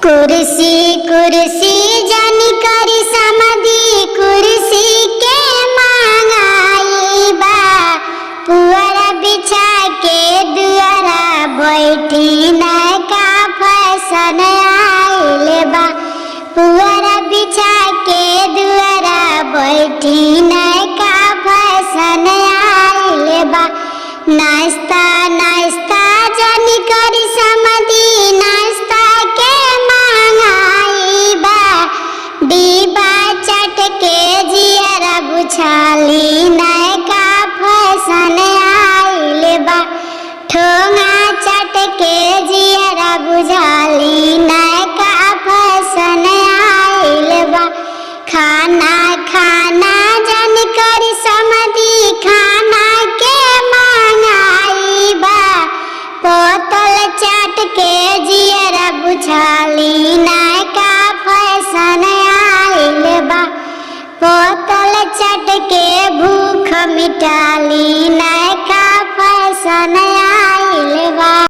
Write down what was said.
कुर्सी कुर्सी जानी करी समाधि कुर्सी के मांगाई बा पुअरा बिछा के दुआरा बैठी नैका फैशन आइल बा पुअरा बिछा के दुआरा बैठी नैका फैशन आइल बा नाश्ता नाश्ता जानी करी समाधि नाश्ता के मांगाई बा डिब्बा चट के जियरा बुझाली नैका फैशन आइल बा ठोंगा चट के जियरा बुझाली नैका फैशन आइल बा खाना खाना जानी करी समाधि खाना के मांगाई बा बोतल चाट के जियरा बुझाली नैका फैशन आइल बा बोतल चाट के भूख मिटाली